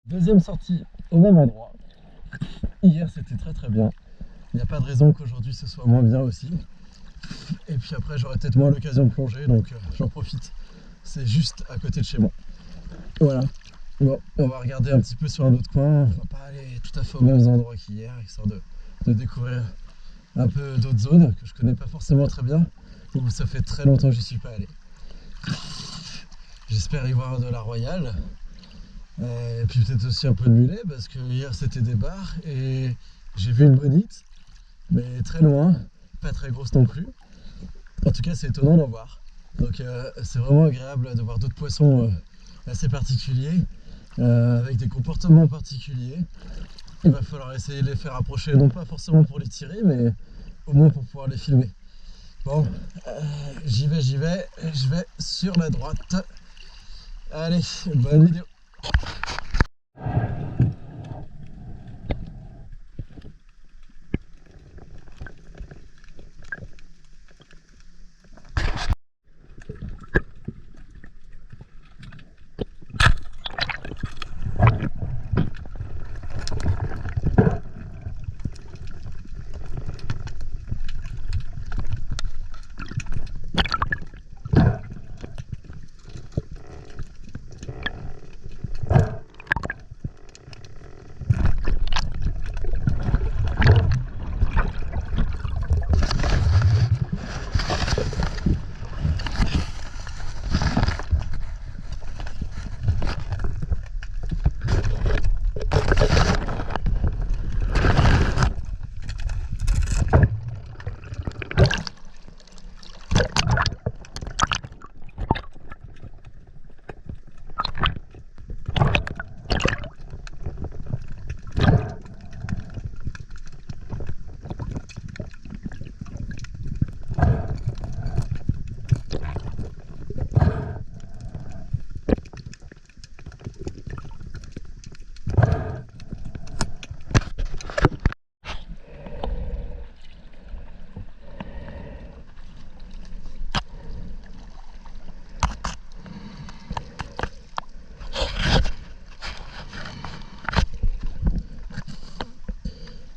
Deuxième sortie au même endroit. Hier c'était très très bien. Il n'y a pas de raison qu'aujourd'hui ce soit moins bien aussi. Et puis après j'aurai peut-être moins l'occasion de plonger donc j'en profite. C'est juste à côté de chez moi. Voilà. Bon, on va regarder un petit peu sur un autre coin. On va pas aller tout à fait aux mêmes endroits qu'hier, histoire de découvrir un peu d'autres zones que je connais pas forcément très bien. Où ça fait très longtemps que j'y suis pas allé. J'espère y voir de la royale. Et puis peut-être aussi un peu de mulet parce que hier c'était des bars et j'ai vu une bonite, mais très loin, pas très grosse non plus. En tout cas, c'est étonnant d'en voir. Donc c'est vraiment agréable de voir d'autres poissons assez particuliers, avec des comportements particuliers. Il va falloir essayer de les faire approcher, non pas forcément pour les tirer, mais au moins pour pouvoir les filmer. Bon, j'y vais, je vais sur la droite. Allez, bonne vidéo.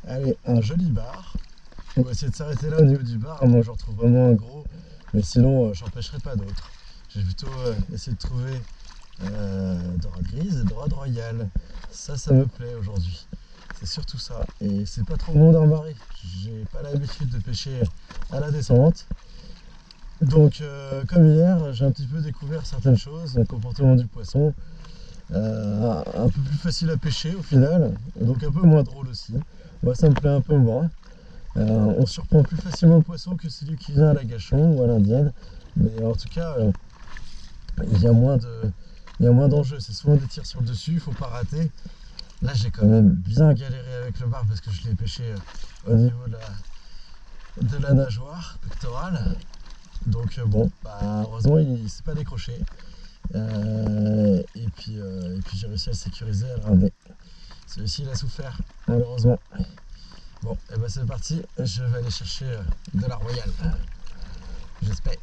Allez, un joli bar. On va essayer de s'arrêter là au niveau du bar. Moi, je retrouve vraiment un gros, mais sinon, j'en pêcherai pas d'autres. J'ai plutôt essayé de trouver dorade grise et dorade royale. Ça me plaît aujourd'hui. C'est surtout ça. Et c'est pas trop bon en marée. J'ai pas l'habitude de pêcher à la descente. Donc, comme hier, j'ai un petit peu découvert certaines choses, le comportement du poisson. Un peu plus facile à pêcher au final, donc un peu moins drôle aussi. Moi, ça me plaît un peu moins. On surprend plus facilement le poisson que celui qui vient à la gâchon ou à l'indienne. Mais en tout cas, il y a moins de, il y a moins d'enjeux. C'est souvent des tirs sur le dessus, il faut pas rater. Là, j'ai quand même bien galéré avec le bar parce que je l'ai pêché au niveau de la nageoire pectorale. Donc bon, bah, heureusement, il ne s'est pas décroché. Et puis j'ai réussi à le sécuriser, à le ramener. Celui-ci, il a souffert, malheureusement. Bon, et ben c'est parti, je vais aller chercher de la royale. J'espère.